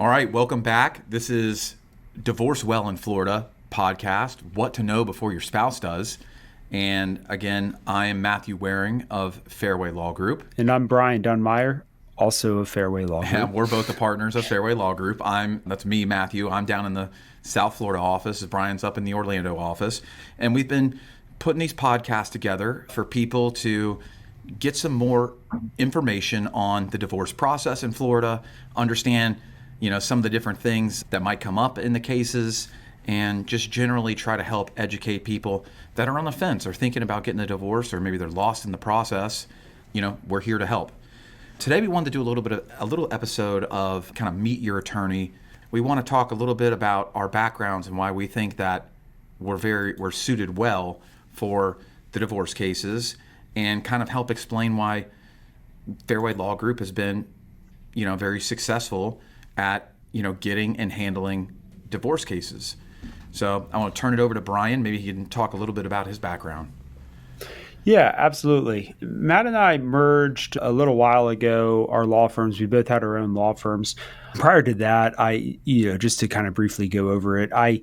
All right, welcome back. This is Divorce Well in Florida podcast, What to Know Before Your Spouse Does. And again, I am Matthew Waring of Fairway Law Group. And I'm Brian Dunmire, also of Fairway Law Group. And we're both the partners of Fairway Law Group. That's me, Matthew. I'm down in the South Florida office. Brian's up in the Orlando office. And we've been putting these podcasts together for people to get some more information on the divorce process in Florida, understand, some of the different things that might come up in the cases, and just generally try to help educate people that are on the fence or thinking about getting a divorce, or maybe they're lost in the process. We're here to help. Today we wanted to do a little episode of kind of Meet Your Attorney. We want to talk a little bit about our backgrounds and why we think that we're suited well for the divorce cases, and kind of help explain why Fairway Law Group has been, very successful at, getting and handling divorce cases. So I want to turn it over to Brian. Maybe he can talk a little bit about his background. Yeah, absolutely. Matt and I merged a little while ago, our law firms. We both had our own law firms. Prior to that, just to kind of briefly go over it, I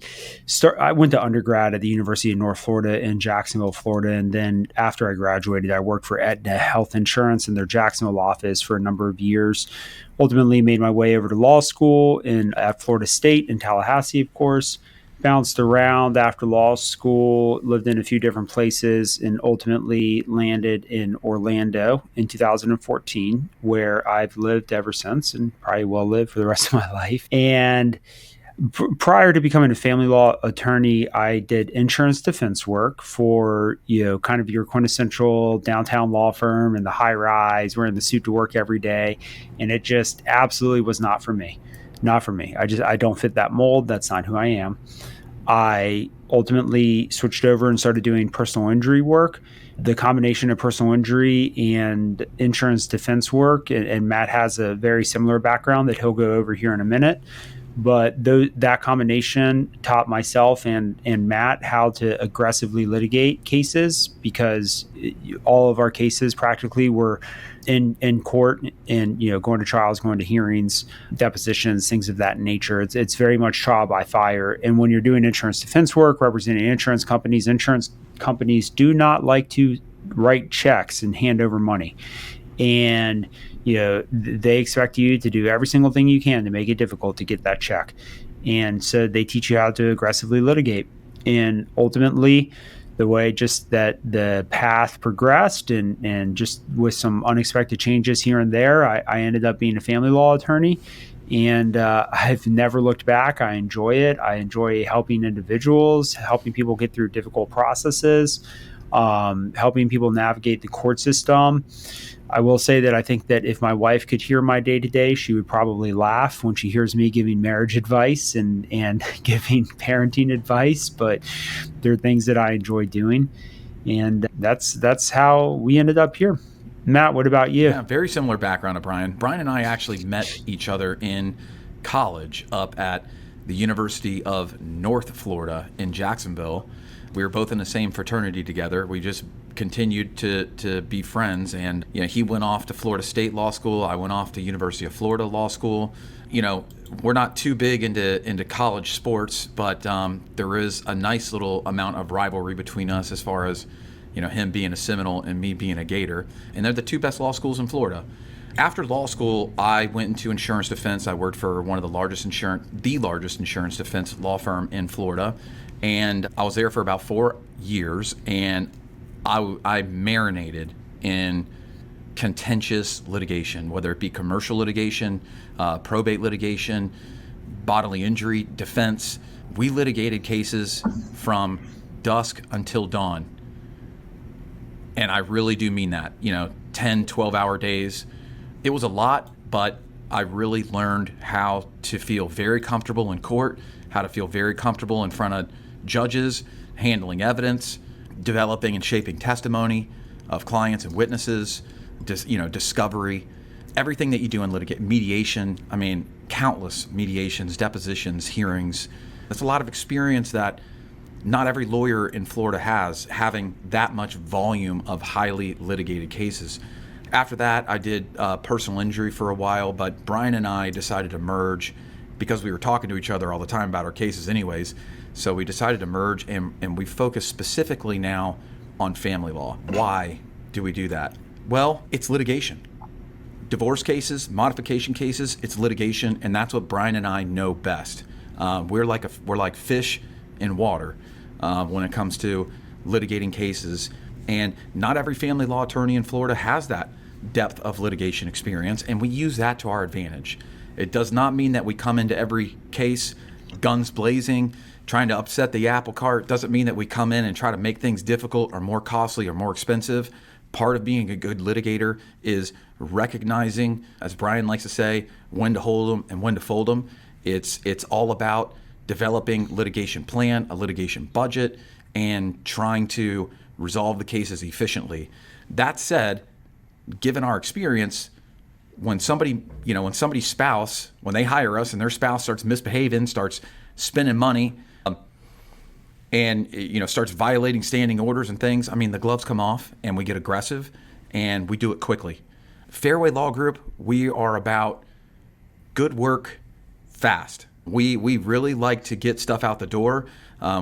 went to undergrad at the University of North Florida in Jacksonville, Florida. And then after I graduated, I worked for Aetna Health Insurance in their Jacksonville office for a number of years. Ultimately made my way over to law school at Florida State in Tallahassee, of course. Bounced around after law school, lived in a few different places, and ultimately landed in Orlando in 2014, where I've lived ever since and probably will live for the rest of my life. And prior to becoming a family law attorney, I did insurance defense work for, kind of your quintessential downtown law firm in the high rise, wearing the suit to work every day. And it just absolutely was not for me. Not for me. I don't fit that mold. That's not who I am. I ultimately switched over and started doing personal injury work. The combination of personal injury and insurance defense work, and Matt has a very similar background that he'll go over here in a minute. But that combination taught myself and Matt how to aggressively litigate cases, because all of our cases practically were in court and, going to trials, going to hearings, depositions, things of that nature. It's very much trial by fire. And when you're doing insurance defense work, representing insurance companies do not like to write checks and hand over money. And they expect you to do every single thing you can to make it difficult to get that check. And so they teach you how to aggressively litigate. And ultimately, the way just that the path progressed and just with some unexpected changes here and there, I ended up being a family law attorney. And I've never looked back. I enjoy it. I enjoy helping individuals, helping people get through difficult processes, helping people navigate the court system. I will say that I think that if my wife could hear my day-to-day, she would probably laugh when she hears me giving marriage advice and giving parenting advice, but there are things that I enjoy doing, and that's how we ended up here. Matt, what about you? Yeah, very similar background to Brian. Brian and I actually met each other in college up at the University of North Florida in Jacksonville. We were both in the same fraternity together. We just continued to be friends. And he went off to Florida State Law School. I went off to University of Florida Law School. We're not too big into college sports, but there is a nice little amount of rivalry between us as far as him being a Seminole and me being a Gator. And they're the two best law schools in Florida. After law school, I went into insurance defense. I worked for one of the largest insurance defense law firm in Florida. And I was there for about 4 years, and I marinated in contentious litigation, whether it be commercial litigation, probate litigation, bodily injury defense. We litigated cases from dusk until dawn. And I really do mean that, 10, 12-hour days. It was a lot, but I really learned how to feel very comfortable in court, how to feel very comfortable in front of judges, handling evidence, developing and shaping testimony of clients and witnesses, discovery, everything that you do in litigation, mediation. I mean, countless mediations, depositions, hearings. That's a lot of experience that not every lawyer in Florida has, having that much volume of highly litigated cases. After that, I did personal injury for a while, but Brian and I decided to merge because we were talking to each other all the time about our cases anyways. So we decided to merge, and we focus specifically now on family law. Why do we do that? Well, it's litigation. Divorce cases, modification cases, it's litigation, and that's what Brian and I know best. We're like fish in water when it comes to litigating cases, and not every family law attorney in Florida has that depth of litigation experience, and we use that to our advantage. It does not mean that we come into every case guns blazing, trying to upset the apple cart. It doesn't mean that we come in and try to make things difficult or more costly or more expensive. Part of being a good litigator is recognizing, as Brian likes to say, when to hold them and when to fold them. It's all about developing litigation plan, a litigation budget, and trying to resolve the cases efficiently. That said, given our experience, when somebody's spouse, when they hire us and their spouse starts misbehaving, starts spending money, and starts violating standing orders and things, I mean, the gloves come off and we get aggressive and we do it quickly. Fairway Law Group, we are about good work fast. We really like to get stuff out the door.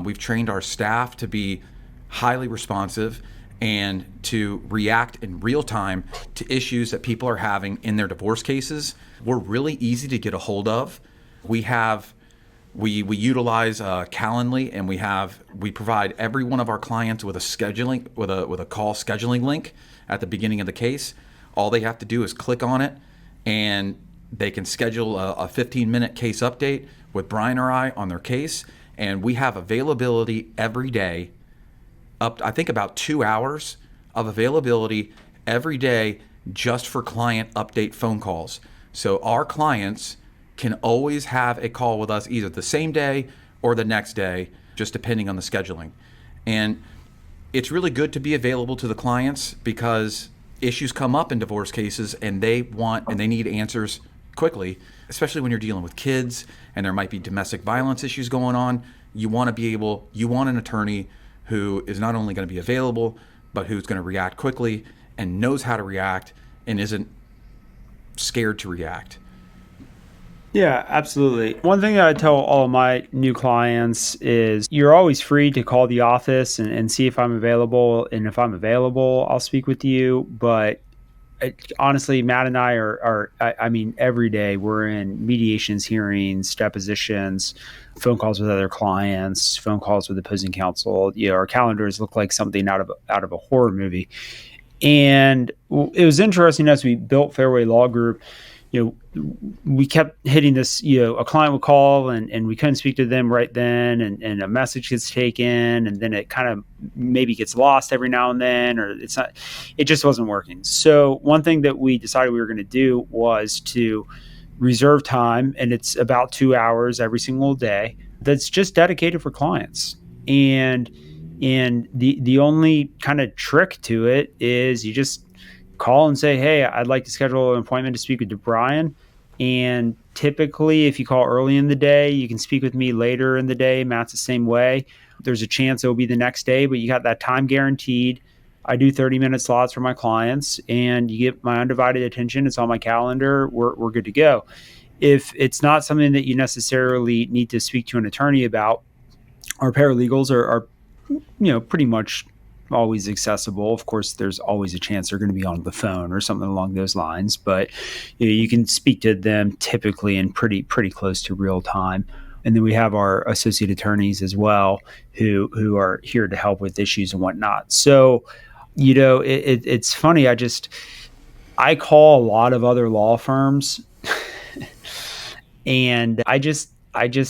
We've trained our staff to be highly responsive and to react in real time to issues that people are having in their divorce cases. We're really easy to get a hold of. We utilize Calendly, and we provide every one of our clients with a call scheduling link at the beginning of the case. All they have to do is click on it, and they can schedule a 15-minute case update with Brian or I on their case, and we have availability every day, I think about 2 hours of availability every day just for client update phone calls. So our clients can always have a call with us either the same day or the next day, just depending on the scheduling. And it's really good to be available to the clients because issues come up in divorce cases and they need answers quickly, especially when you're dealing with kids and there might be domestic violence issues going on. You want an attorney who is not only going to be available, but who's going to react quickly and knows how to react and isn't scared to react. Yeah, absolutely. One thing that I tell all of my new clients is you're always free to call the office and see if I'm available. And if I'm available, I'll speak with you. But honestly, Matt and I I mean, every day we're in mediations, hearings, depositions, phone calls with other clients, phone calls with opposing counsel. Our calendars look like something out of a horror movie. And it was interesting as we built Fairway Law Group. We kept hitting this, a client would call and we couldn't speak to them right then, and a message gets taken, and then it kind of maybe gets lost every now and then, or it just wasn't working. So one thing that we decided we were going to do was to reserve time, and it's about 2 hours every single day that's just dedicated for clients. And the only kind of trick to it is you just call and say, hey, I'd like to schedule an appointment to speak with Brian. And typically, if you call early in the day, you can speak with me later in the day. Matt's the same way. There's a chance it'll be the next day, but you got that time guaranteed. I do 30-minute slots for my clients, and you get my undivided attention. It's on my calendar. We're good to go. If it's not something that you necessarily need to speak to an attorney about, our paralegals are pretty much always accessible. Of course, there's always a chance they're going to be on the phone or something along those lines, but you can speak to them typically in pretty close to real time. And then we have our associate attorneys as well who are here to help with issues and whatnot. So, it's funny. I call a lot of other law firms and I just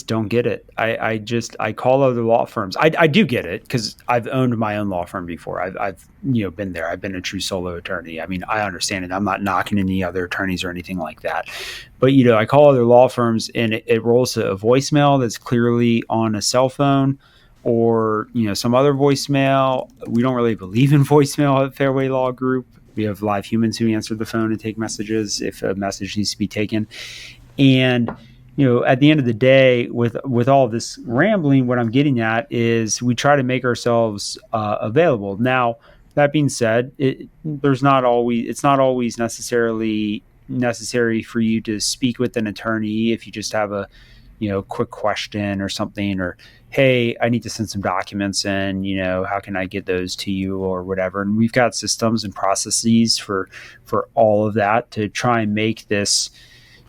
don't get it. I call other law firms. I do get it because I've owned my own law firm before. I've been there. I've been a true solo attorney. I mean, I understand it. I'm not knocking any other attorneys or anything like that. But I call other law firms and it rolls to a voicemail that's clearly on a cell phone or some other voicemail. We don't really believe in voicemail at Fairway Law Group. We have live humans who answer the phone and take messages if a message needs to be taken. And at the end of the day, with all this rambling, what I'm getting at is we try to make ourselves available. Now, that being said, it's not always necessarily necessary for you to speak with an attorney if you just have a quick question or something, or, hey, I need to send some documents in, how can I get those to you or whatever. And we've got systems and processes for all of that to try and make this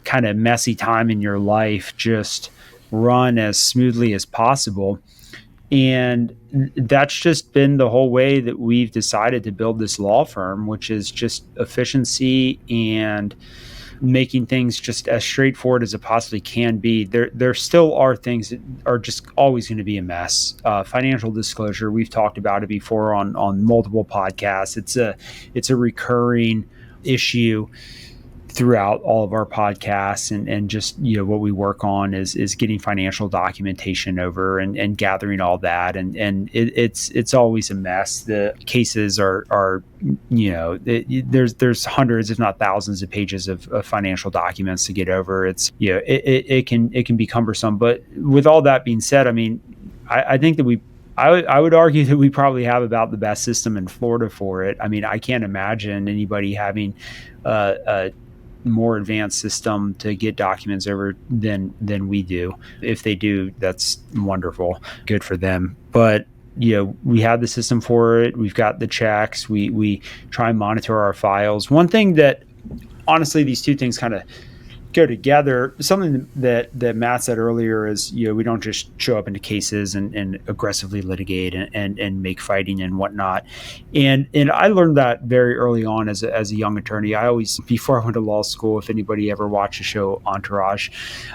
kind of messy time in your life just run as smoothly as possible. And that's just been the whole way that we've decided to build this law firm, which is just efficiency and making things just as straightforward as it possibly can be. There still are things that are just always going to be a mess. Financial disclosure, we've talked about it before on multiple podcasts. It's a recurring issue throughout all of our podcasts, and just what we work on is getting financial documentation over and gathering all that, and it's always a mess. The cases are there's hundreds if not thousands of pages of financial documents to get over. It's it can be cumbersome, but with all that being said, I mean, I think that I would argue that we probably have about the best system in Florida for it. I mean, I can't imagine anybody having a more advanced system to get documents over than we do. If they do, that's wonderful, good for them. But we have the system for it. We've got the checks. We try and monitor our files. One thing that, honestly, these two things kind of go together. Something that Matt said earlier is, we don't just show up into cases and aggressively litigate and make fighting and whatnot. And I learned that very early on as a young attorney. I always, before I went to law school, if anybody ever watched the show Entourage,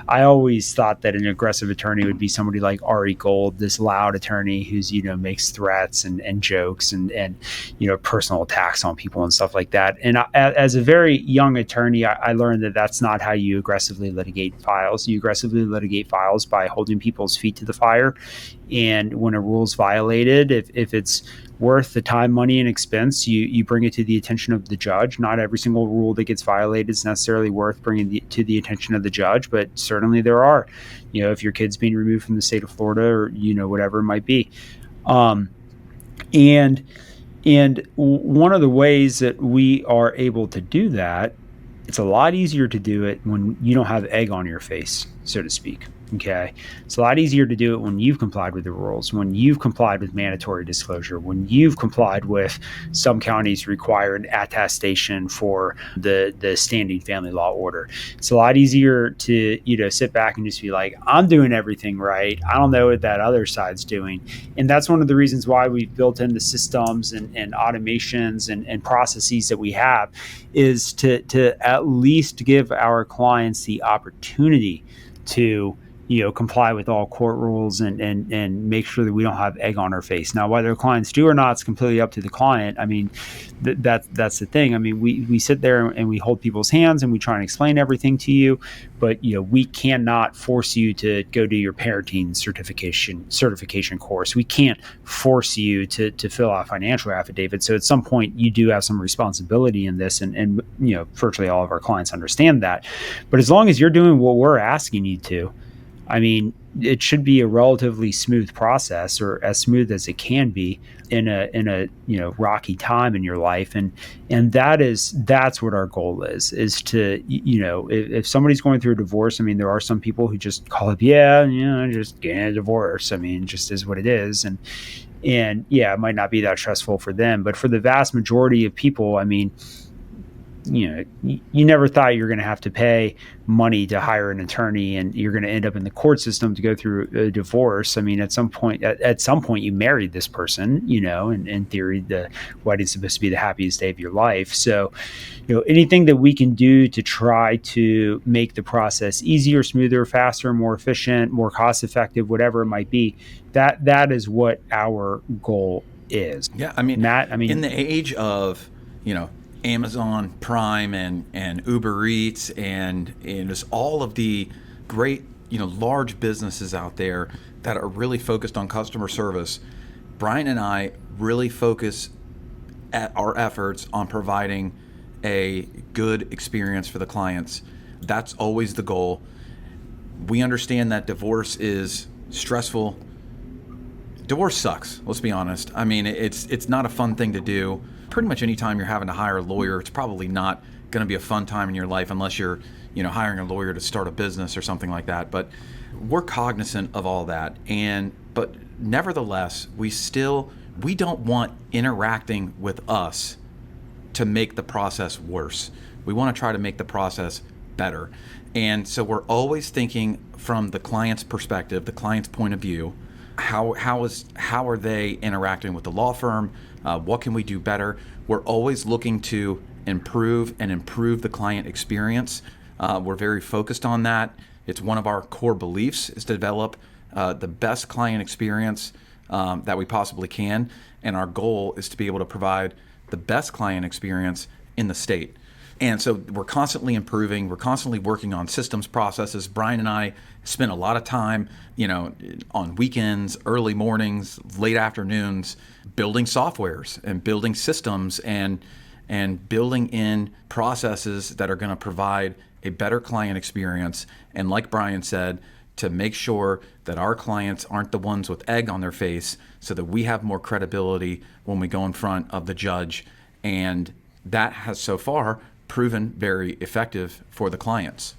I always thought that an aggressive attorney would be somebody like Ari Gold, this loud attorney who's, makes threats and jokes and personal attacks on people and stuff like that. And as a very young attorney, I learned that that's not how you aggressively litigate files. You aggressively litigate files by holding people's feet to the fire. And when a rule is violated, if it's worth the time, money, and expense, you bring it to the attention of the judge. Not every single rule that gets violated is necessarily worth bringing to the attention of the judge, but certainly there are. If your kid's being removed from the state of Florida, or whatever it might be, and one of the ways that we are able to do that, it's a lot easier to do it when you don't have egg on your face, so to speak. Okay. It's a lot easier to do it when you've complied with the rules, when you've complied with mandatory disclosure, when you've complied with some counties require an attestation for the standing family law order. It's a lot easier to, sit back and just be like, I'm doing everything right. I don't know what that other side's doing. And that's one of the reasons why we've built in the systems and automations and processes that we have, is to at least give our clients the opportunity to comply with all court rules and make sure that we don't have egg on our face. Now, whether clients do or not, it's completely up to the client. I mean, that's the thing. I mean, we sit there and we hold people's hands and we try and explain everything to you, but we cannot force you to go do your parenting certification course. We can't force you to fill out financial affidavits. So at some point, you do have some responsibility in this, and virtually all of our clients understand that. But as long as you're doing what we're asking you to, I mean, it should be a relatively smooth process, or as smooth as it can be in a rocky time in your life, and that's what our goal is to if somebody's going through a divorce. I mean, there are some people who just call it just getting a divorce. I mean, just is what it is, and it might not be that stressful for them, but for the vast majority of people, I mean, you never thought you were going to have to pay money to hire an attorney, and you're going to end up in the court system to go through a divorce. I mean, at some point you married this person, and in theory, the wedding's supposed to be the happiest day of your life. So, anything that we can do to try to make the process easier, smoother, faster, more efficient, more cost effective, whatever it might be, that is what our goal is. Yeah. I mean, Matt, in the age of, Amazon Prime and Uber Eats and just all of the great, large businesses out there that are really focused on customer service, Brian and I really focus at our efforts on providing a good experience for the clients. That's always the goal. We understand that divorce is stressful. Divorce sucks. Let's be honest. I mean, it's not a fun thing to do. pretty much anytime you're having to hire a lawyer, it's probably not going to be a fun time in your life unless you're, hiring a lawyer to start a business or something like that. But we're cognizant of all that. But nevertheless, we don't want interacting with us to make the process worse. We want to try to make the process better. And so we're always thinking from the client's perspective, the client's point of view. How are they interacting with the law firm? What can we do better? We're always looking to improve the client experience. We're very focused on that. It's one of our core beliefs is to develop the best client experience that we possibly can. And our goal is to be able to provide the best client experience in the state. And so we're constantly improving. We're constantly working on systems, processes. Brian and I spend a lot of time, on weekends, early mornings, late afternoons, building softwares and building systems and building in processes that are going to provide a better client experience. And like Brian said, to make sure that our clients aren't the ones with egg on their face so that we have more credibility when we go in front of the judge. And that has so far proven very effective for the clients.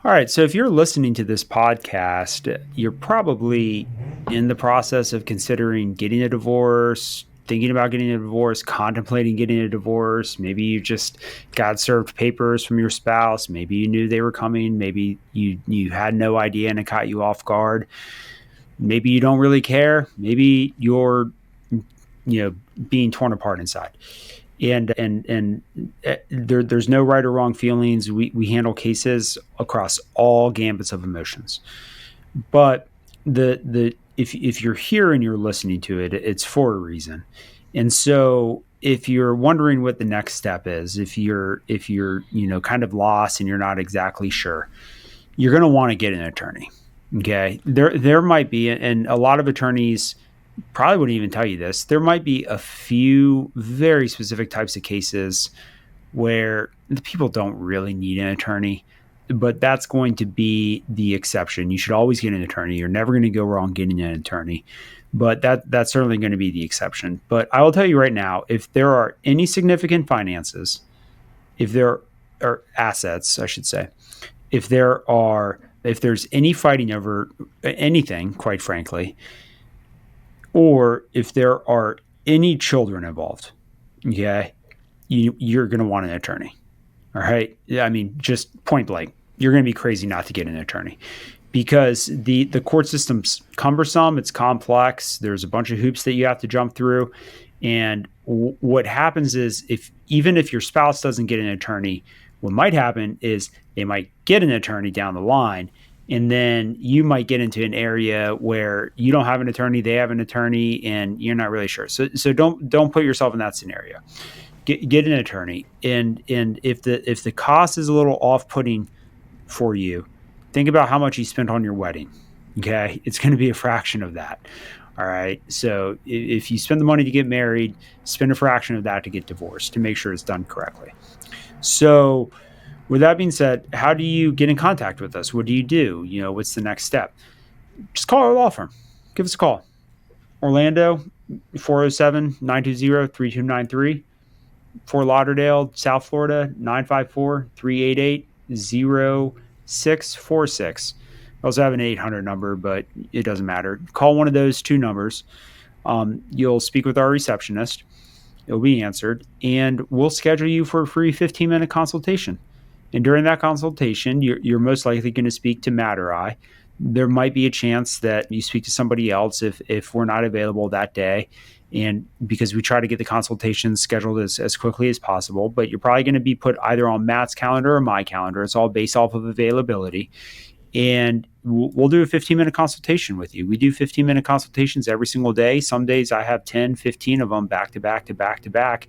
All right. So if you're listening to this podcast, you're probably in the process of considering getting a divorce, thinking about getting a divorce, contemplating getting a divorce. Maybe you just got served papers from your spouse. Maybe you knew they were coming. Maybe you had no idea and it caught you off guard. Maybe you don't really care. Maybe you're, being torn apart inside. And there's no right or wrong feelings. We handle cases across all gambits of emotions. But if you're here and you're listening to it, it's for a reason. And so if you're wondering what the next step is, if you're kind of lost and you're not exactly sure, you're going to want to get an attorney. Okay. There might be, and a lot of attorneys probably wouldn't even tell you this, there might be a few very specific types of cases where the people don't really need an attorney, but that's going to be the exception. You should always get an attorney. You're never going to go wrong getting an attorney, but that's certainly going to be the exception. But I will tell you right now, if there are any significant finances, if there are assets, I should say, if there's any fighting over anything, quite frankly, or if there are any children involved, okay, you're going to want an attorney. All right. I mean, just point blank, you're going to be crazy not to get an attorney because the court system's cumbersome. It's complex. There's a bunch of hoops that you have to jump through. And what happens is even if your spouse doesn't get an attorney, what might happen is they might get an attorney down the line. And then you might get into an area where you don't have an attorney, they have an attorney, and you're not really sure. So don't put yourself in that scenario. Get an attorney. And if the cost is a little off-putting for you, think about how much you spent on your wedding. Okay, it's going to be a fraction of that. All right. So if you spend the money to get married, spend a fraction of that to get divorced to make sure it's done correctly. So with that being said, how do you get in contact with us? What do you do? What's the next step? Just call our law firm. Give us a call. Orlando, 407-920-3293. Fort Lauderdale, South Florida, 954-388-0646. I also have an 800 number, but it doesn't matter. Call one of those two numbers. You'll speak with our receptionist. It'll be answered, and we'll schedule you for a free 15-minute consultation. And during that consultation, you're most likely going to speak to Matt or I. There might be a chance that you speak to somebody else if we're not available that day, and because we try to get the consultation scheduled as quickly as possible. But you're probably going to be put either on Matt's calendar or my calendar. It's all based off of availability. And we'll do a 15-minute consultation with you. We do 15-minute consultations every single day. Some days I have 10, 15 of them back to back to back to back.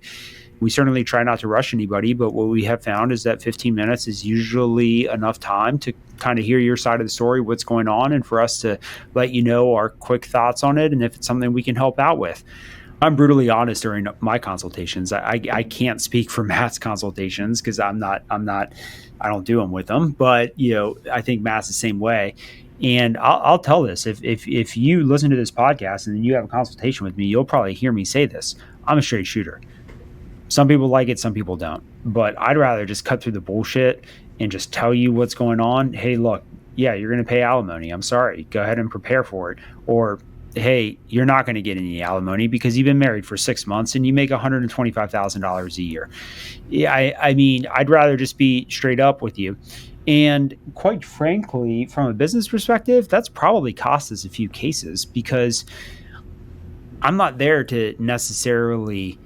We certainly try not to rush anybody, but what we have found is that 15 minutes is usually enough time to kind of hear your side of the story, what's going on, and for us to let you know our quick thoughts on it and if it's something we can help out with. I'm brutally honest during my consultations. I can't speak for Matt's consultations because I don't do them with them, but I think Matt's the same way. And I'll tell this, if you listen to this podcast and you have a consultation with me, you'll probably hear me say this. I'm a straight shooter. Some people like it, some people don't. But I'd rather just cut through the bullshit and just tell you what's going on. Hey, look, yeah, you're going to pay alimony. I'm sorry. Go ahead and prepare for it. Or, hey, you're not going to get any alimony because you've been married for 6 months and you make $125,000 a year. Yeah, I mean, I'd rather just be straight up with you. And quite frankly, from a business perspective, that's probably cost us a few cases because I'm not there to necessarily,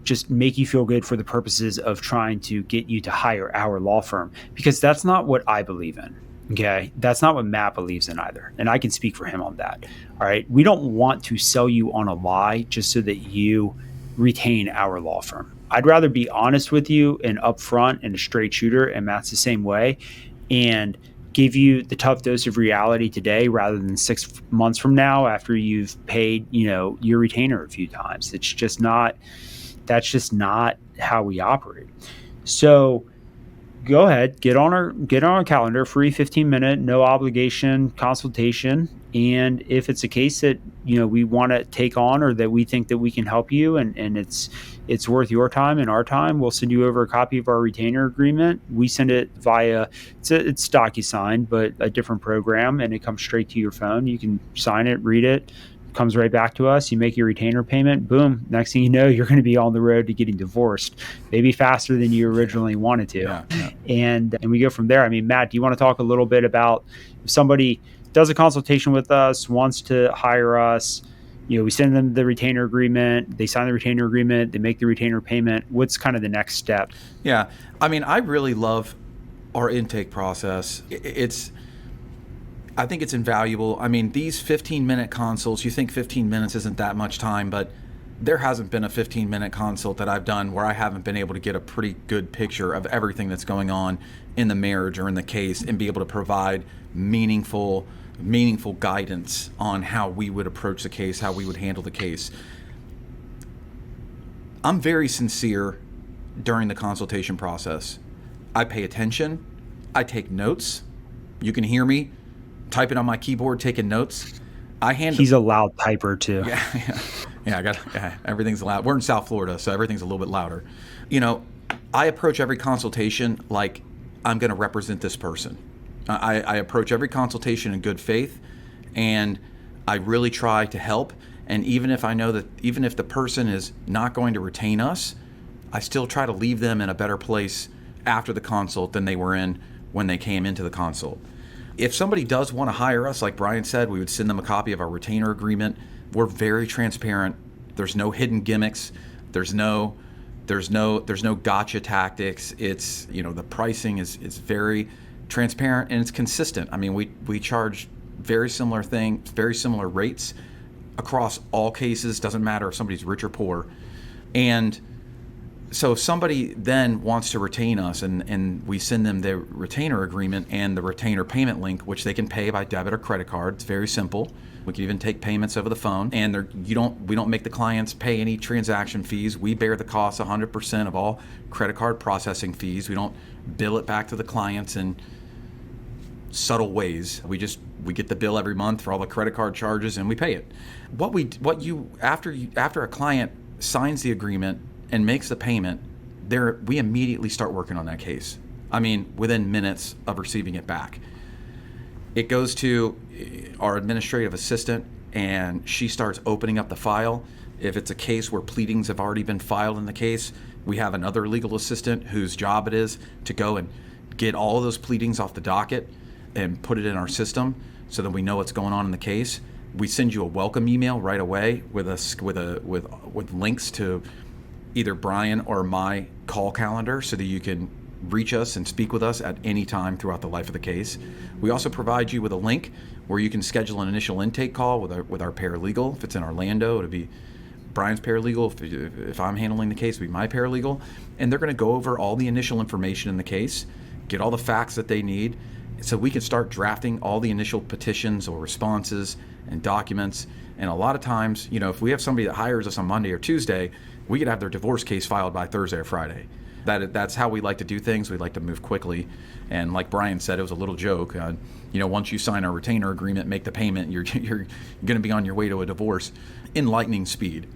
just make you feel good for the purposes of trying to get you to hire our law firm, because that's not what I believe in. Okay. That's not what Matt believes in either. And I can speak for him on that. All right. We don't want to sell you on a lie just so that you retain our law firm. I'd rather be honest with you and upfront and a straight shooter, and Matt's the same way, and give you the tough dose of reality today rather than 6 months from now after you've paid, your retainer a few times. That's just not how we operate. So go ahead, get on our calendar, free 15-minute, no obligation consultation. And if it's a case that, we want to take on, or that we think that we can help you and it's worth your time and our time, we'll send you over a copy of our retainer agreement. We send it via, it's DocuSign, but a different program, and it comes straight to your phone. You can sign it, read it, comes right back to us. You make your retainer payment, boom. Next thing you know, you're going to be on the road to getting divorced, maybe faster than you originally wanted to. Yeah. And we go from there. I mean, Matt, do you want to talk a little bit about if somebody does a consultation with us, wants to hire us, we send them the retainer agreement, they sign the retainer agreement, they make the retainer payment. What's kind of the next step? Yeah. I mean, I really love our intake process. I think it's invaluable. I mean, these 15-minute consults, you think 15 minutes isn't that much time, but there hasn't been a 15-minute consult that I've done where I haven't been able to get a pretty good picture of everything that's going on in the marriage or in the case, and be able to provide meaningful guidance on how we would approach the case, how we would handle the case. I'm very sincere during the consultation process. I pay attention. I take notes. You can hear me typing on my keyboard, taking notes. He's a loud typer too. Yeah. Everything's loud. We're in South Florida, so everything's a little bit louder. I approach every consultation like I'm going to represent this person. I approach every consultation in good faith, and I really try to help. And even if the person is not going to retain us, I still try to leave them in a better place after the consult than they were in when they came into the consult. If somebody does want to hire us, like Brian said, we would send them a copy of our retainer agreement. We're very transparent. There's no hidden gimmicks. There's no gotcha tactics. It's, the pricing is very transparent, and it's consistent. I mean, we charge very similar rates across all cases. Doesn't matter if somebody's rich or poor. And so if somebody then wants to retain us, and we send them the retainer agreement and the retainer payment link, which they can pay by debit or credit card. It's very simple. We can even take payments over the phone, and we don't make the clients pay any transaction fees. We bear the cost 100% of all credit card processing fees. We don't bill it back to the clients in subtle ways. We get the bill every month for all the credit card charges, and we pay it. After a client signs the agreement and makes the payment, we immediately start working on that case. I mean, within minutes of receiving it back. It goes to our administrative assistant, and she starts opening up the file. If it's a case where pleadings have already been filed in the case, we have another legal assistant whose job it is to go and get all of those pleadings off the docket and put it in our system so that we know what's going on in the case. We send you a welcome email right away with links to either Brian or my call calendar so that you can reach us and speak with us at any time throughout the life of the case. We also provide you with a link where you can schedule an initial intake call with our paralegal. If it's in Orlando, it'll be Brian's paralegal. If I'm handling the case, it'll be my paralegal. And they're going to go over all the initial information in the case, get all the facts that they need, so we can start drafting all the initial petitions or responses and documents. And a lot of times, if we have somebody that hires us on Monday or Tuesday, we could have their divorce case filed by Thursday or Friday. That's how we like to do things. We like to move quickly. And like Brian said, it was a little joke. Once you sign our retainer agreement, make the payment, you're going to be on your way to a divorce in lightning speed.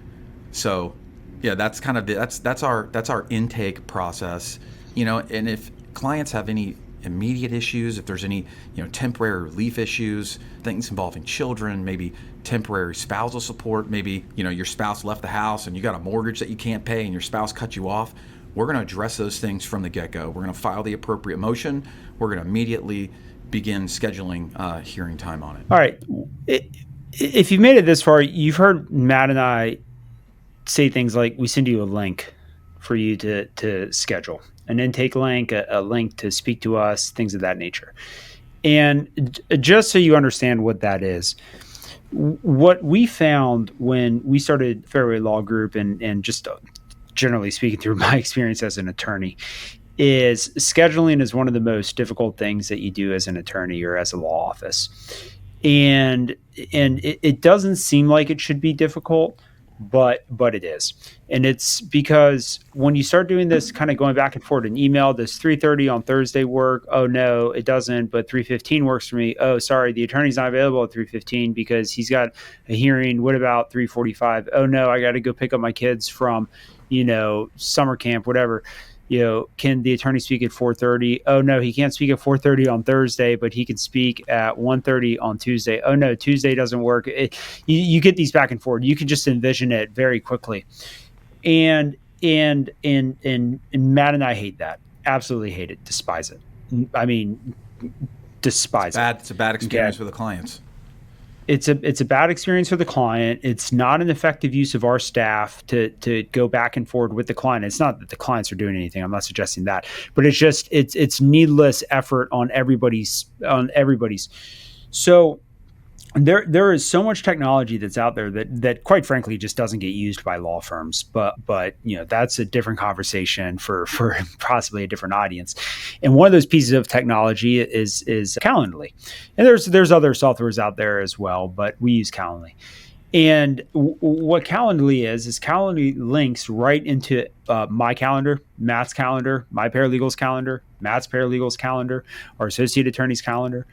So Yeah, that's kind of that's our intake process, and if clients have any immediate issues, if there's any, temporary relief issues, things involving children, maybe temporary spousal support, maybe, your spouse left the house and you got a mortgage that you can't pay and your spouse cut you off, we're going to address those things from the get-go. We're going to file the appropriate motion. We're going to immediately begin scheduling hearing time on it. All right. If you've made it this far, you've heard Matt and I say things like, we send you a link for you to schedule, an intake link, a link to speak to us, things of that nature. And just so you understand what that is, what we found when we started Fairway Law Group, and just generally speaking through my experience as an attorney, is scheduling is one of the most difficult things that you do as an attorney or as a law office. And it doesn't seem like it should be difficult, but it is. And it's because when you start doing this kind of going back and forth in email, does 3:30 on Thursday work? Oh no, it doesn't, but 3:15 works for me. Oh, sorry, the attorney's not available at 3:15 because he's got a hearing. What about 3:45? Oh no, I got to go pick up my kids from, summer camp, whatever. Can the attorney speak at 4:30? Oh no, he can't speak at 4:30 on Thursday, but he can speak at 1:30 on Tuesday. Oh no, Tuesday doesn't work. You get these back and forth. You can just envision it very quickly. And Matt and I hate that. Absolutely hate it. Despise it. I mean, despise it. It's a bad experience for the clients. It's a bad experience for the client. It's not an effective use of our staff to go back and forth with the client. It's not that the clients are doing anything. I'm not suggesting that, but it's just it's needless effort on everybody's. So there is so much technology that's out there that quite frankly just doesn't get used by law firms. But that's a different conversation for possibly a different audience. And one of those pieces of technology is Calendly. And there's other softwares out there as well, but we use Calendly. And what Calendly is Calendly links right into my calendar, Matt's calendar, my paralegal's calendar, Matt's paralegal's calendar, our associate attorney's calendar.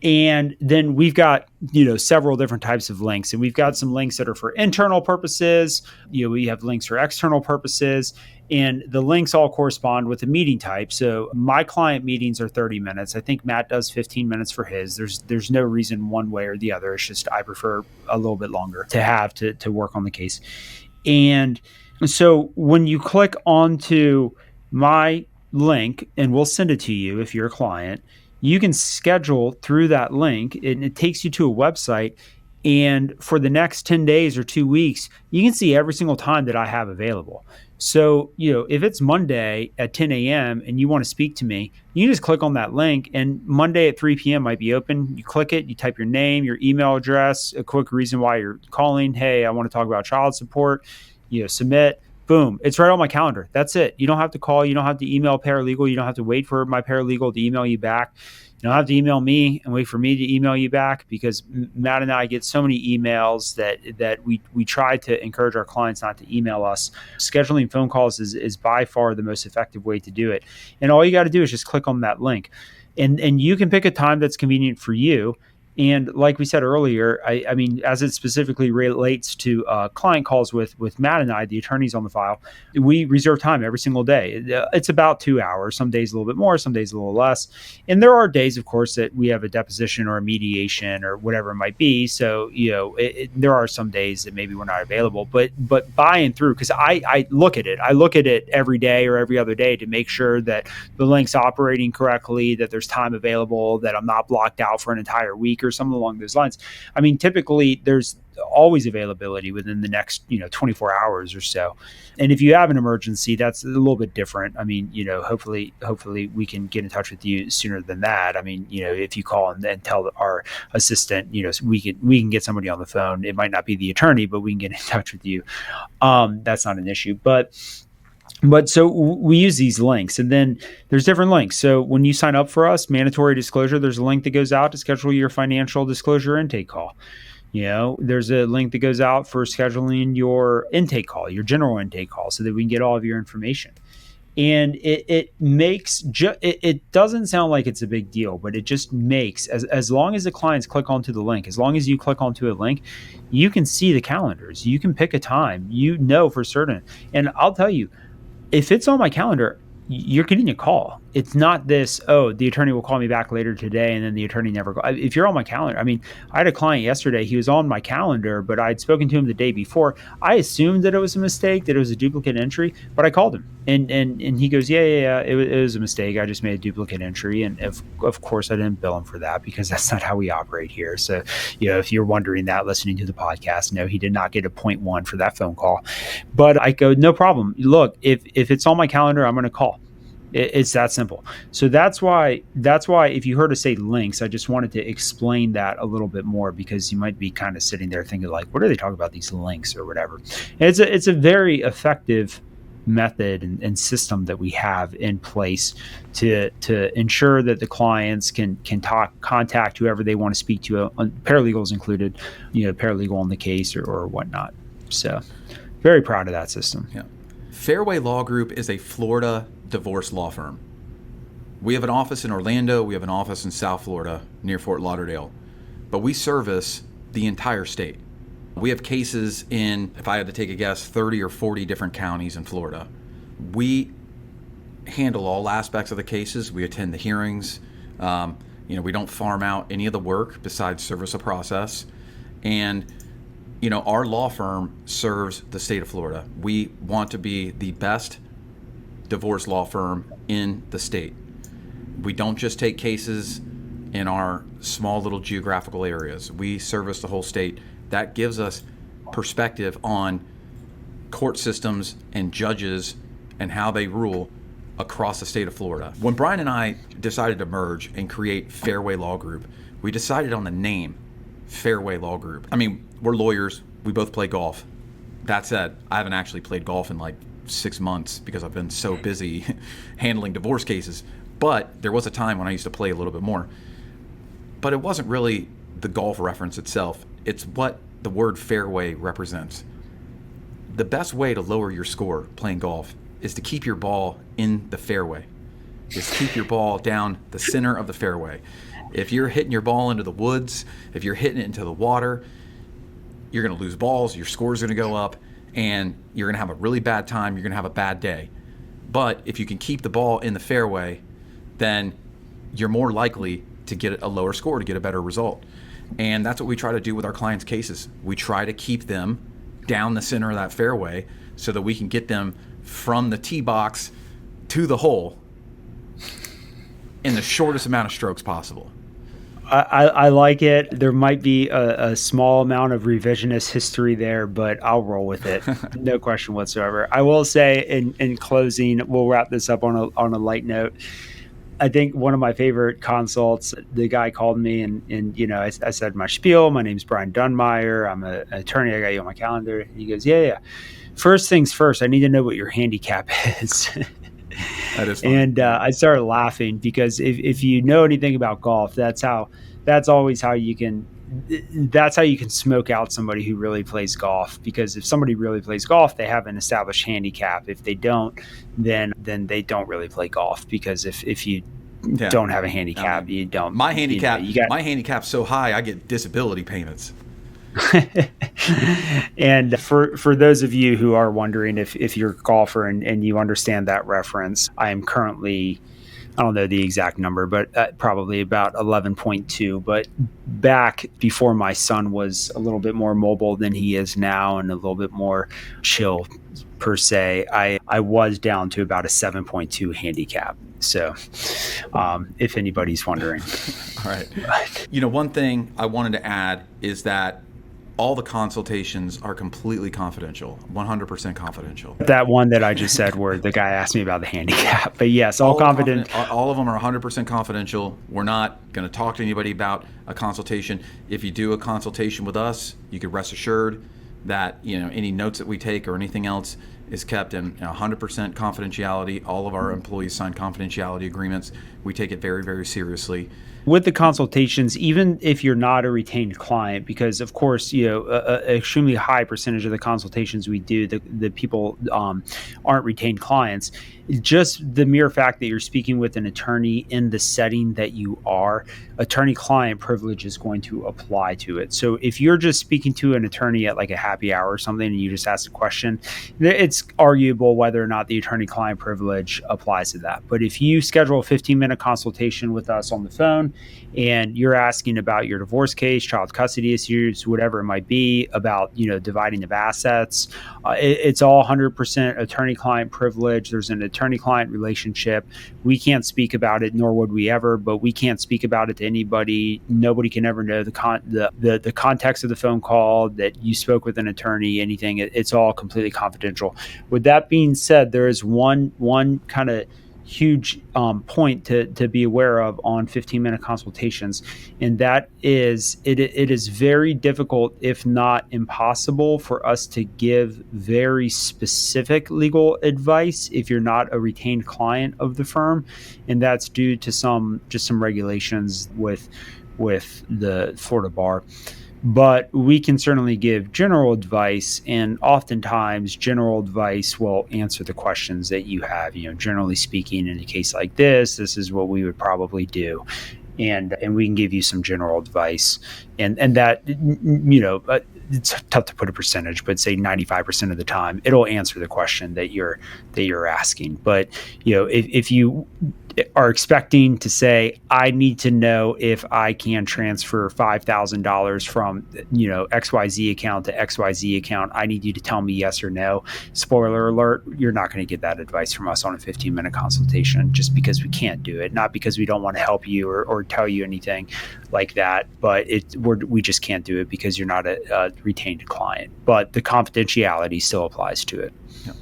And then we've got, several different types of links, and we've got some links that are for internal purposes. We have links for external purposes, and the links all correspond with the meeting type. So my client meetings are 30 minutes. I think Matt does 15 minutes for his. There's no reason one way or the other. It's just, I prefer a little bit longer to have to work on the case. And so when you click onto my link, and we'll send it to you if you're a client, you can schedule through that link, and it takes you to a website. And for the next 10 days or 2 weeks, you can see every single time that I have available. So, if it's Monday at 10 a.m. and you want to speak to me, you just click on that link, and Monday at 3 p.m. might be open. You click it, you type your name, your email address, a quick reason why you're calling. Hey, I want to talk about child support. Submit. Boom. It's right on my calendar. That's it. You don't have to call. You don't have to email paralegal. You don't have to wait for my paralegal to email you back. You don't have to email me and wait for me to email you back, because Matt and I get so many emails that we try to encourage our clients not to email us. Scheduling phone calls is by far the most effective way to do it. And all you got to do is just click on that link, and you can pick a time that's convenient for you. And like we said earlier, I mean, as it specifically relates to client calls with Matt and I, the attorneys on the file, we reserve time every single day. It's about 2 hours, some days a little bit more, some days a little less. And there are days, of course, that we have a deposition or a mediation or whatever it might be. So, there are some days that maybe we're not available. But by and through, because I look at it. I look at it every day or every other day to make sure that the link's operating correctly, that there's time available, that I'm not blocked out for an entire week or something along those lines. I mean, typically there's always availability within the next 24 hours or so. And if you have an emergency, that's a little bit different. I mean, hopefully we can get in touch with you sooner than that. I mean, if you call and tell our assistant, we can get somebody on the phone. It might not be the attorney, but we can get in touch with you. That's not an issue. But so we use these links, and then there's different links. So when you sign up for us, mandatory disclosure, there's a link that goes out to schedule your financial disclosure intake call. There's a link that goes out for scheduling your intake call, your general intake call, so that we can get all of your information. And it doesn't sound like it's a big deal, but it just makes, as long as the clients click onto the link, as long as you click onto a link, you can see the calendars. You can pick a time, for certain. And I'll tell you, if it's on my calendar, you're getting a call. It's not this, the attorney will call me back later today, and then the attorney never calls. If you're on my calendar, I had a client yesterday. He was on my calendar, but I'd spoken to him the day before. I assumed that it was a mistake, that it was a duplicate entry, but I called him, and he goes, yeah, it was a mistake. I just made a duplicate entry, and of course I didn't bill him for that, because that's not how we operate here. So, if you're wondering that listening to the podcast, no, he did not get a 0.1 for that phone call. But I go, no problem. Look, if it's on my calendar, I'm going to call. It's that simple. So that's why if you heard us say links, I just wanted to explain that a little bit more, because you might be kind of sitting there thinking like, what are they talking about, these links or whatever? And it's a very effective method and system that we have in place to ensure that the clients can contact whoever they want to speak to, paralegals included, paralegal on the case or whatnot. So very proud of that system. Yeah. Fairway Law Group is a Florida divorce law firm. We have an office in Orlando. We have an office in South Florida near Fort Lauderdale, but we service the entire state. We have cases in, if I had to take a guess, 30 or 40 different counties in Florida. We handle all aspects of the cases. We attend the hearings. We don't farm out any of the work besides service a process. And our law firm serves the state of Florida. We want to be the best divorce law firm in the state. We don't just take cases in our small little geographical areas. We service the whole state. That gives us perspective on court systems and judges and how they rule across the state of Florida. When Brian and I decided to merge and create Fairway Law Group, we decided on the name Fairway Law Group. We're lawyers. We both play golf. That said, I haven't actually played golf in like 6 months because I've been so busy handling divorce cases. But there was a time when I used to play a little bit more. But it wasn't really the golf reference itself. It's what the word fairway represents. The best way to lower your score playing golf is to keep your ball in the fairway. Just keep your ball down the center of the fairway. If you're hitting your ball into the woods, if you're hitting it into the water, you're going to lose balls, your score's going to go up, and you're going to have a really bad time, you're going to have a bad day. But if you can keep the ball in the fairway, then you're more likely to get a lower score, to get a better result. And that's what we try to do with our clients' cases. We try to keep them down the center of that fairway so that we can get them from the tee box to the hole in the shortest amount of strokes possible. I like it. There might be a small amount of revisionist history there, but I'll roll with it. No question whatsoever. I will say in closing, we'll wrap this up on a light note. I think one of my favorite consults, the guy called me and I said my spiel. My name's Brian Dunmire. I'm an attorney. I got you on my calendar. And he goes, yeah. First things first, I need to know what your handicap is. That is fun. And I started laughing because if you know anything about golf, that's always how you can smoke out somebody who really plays golf. Because if somebody really plays golf, they have an established handicap. If they don't, then they don't really play golf. Because if you don't have a handicap, you don't. My handicap, my handicap's so high, I get disability payments. And for those of you who are wondering if you're a golfer and you understand that reference, I am currently, I don't know the exact number, but probably about 11.2. But back before my son was a little bit more mobile than he is now and a little bit more chill per se, I was down to about a 7.2 handicap. So if anybody's wondering. All right. One thing I wanted to add is that all the consultations are completely confidential, 100% confidential. That one that I just said where the guy asked me about the handicap. But yes, all confident. All of them are 100% confidential. We're not going to talk to anybody about a consultation. If you do a consultation with us, you can rest assured that any notes that we take or anything else is kept in 100% confidentiality. All of our employees sign confidentiality agreements. We take it very, very seriously. With the consultations, even if you're not a retained client, because of course, an extremely high percentage of the consultations we do, the people aren't retained clients. just the mere fact that you're speaking with an attorney in the setting that you are, attorney-client privilege is going to apply to it. So if you're just speaking to an attorney at like a happy hour or something and you just ask a question, it's arguable whether or not the attorney-client privilege applies to that. But if you schedule a 15-minute consultation with us on the phone and you're asking about your divorce case, child custody issues, whatever it might be, about, dividing of assets, it's all 100% attorney-client privilege. There's an attorney-client relationship. We can't speak about it, nor would we ever, but we can't speak about it to anybody. Nobody can ever know the context of the phone call, that you spoke with an attorney, anything. It's all completely confidential. With that being said, there is one kind of huge point to be aware of on 15-minute consultations, and that is it is very difficult, if not impossible, for us to give very specific legal advice if you're not a retained client of the firm, and that's due to some regulations with the Florida bar. But we can certainly give general advice, and oftentimes general advice will answer the questions that you have. Generally speaking, in a case like this is what we would probably do. And we can give you some general advice, and that, it's tough to put a percentage, but say 95% of the time it'll answer the question that you're asking. But if you are expecting to say, I need to know if I can transfer $5,000 from XYZ account to XYZ account, I need you to tell me yes or no. Spoiler alert, you're not going to get that advice from us on a 15-minute consultation, just because we can't do it. Not because we don't want to help you or tell you anything like that, but we just can't do it because you're not a retained client. But the confidentiality still applies to it. Yep.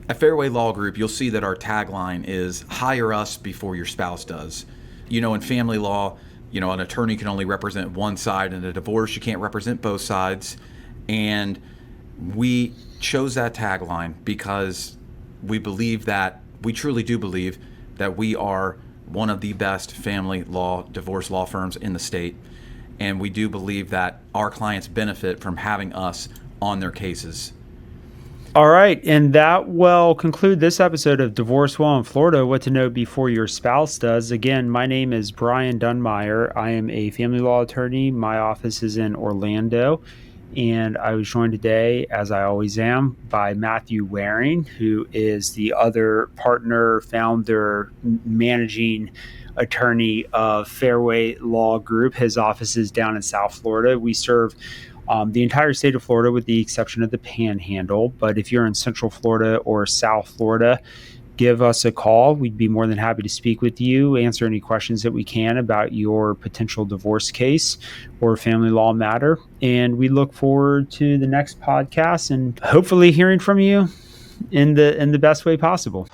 At Fairway Law Group, you'll see that our tagline is hire us before your spouse does. In family law, an attorney can only represent one side. In a divorce, you can't represent both sides. And we chose that tagline because we truly do believe that we are one of the best family law, divorce law firms in the state. And we do believe that our clients benefit from having us on their cases. All right, and that will conclude this episode of Divorce Law in Florida, What to Know Before Your Spouse Does. Again, my name is Brian Dunmire. I am a family law attorney. My office is in Orlando, and I was joined today, as I always am, by Matthew Waring, who is the other partner, founder, managing attorney of Fairway Law Group. His office is down in South Florida. We serve the entire state of Florida with the exception of the Panhandle. But if you're in Central Florida or South Florida, give us a call. We'd be more than happy to speak with you, answer any questions that we can about your potential divorce case or family law matter. And we look forward to the next podcast and hopefully hearing from you in the best way possible.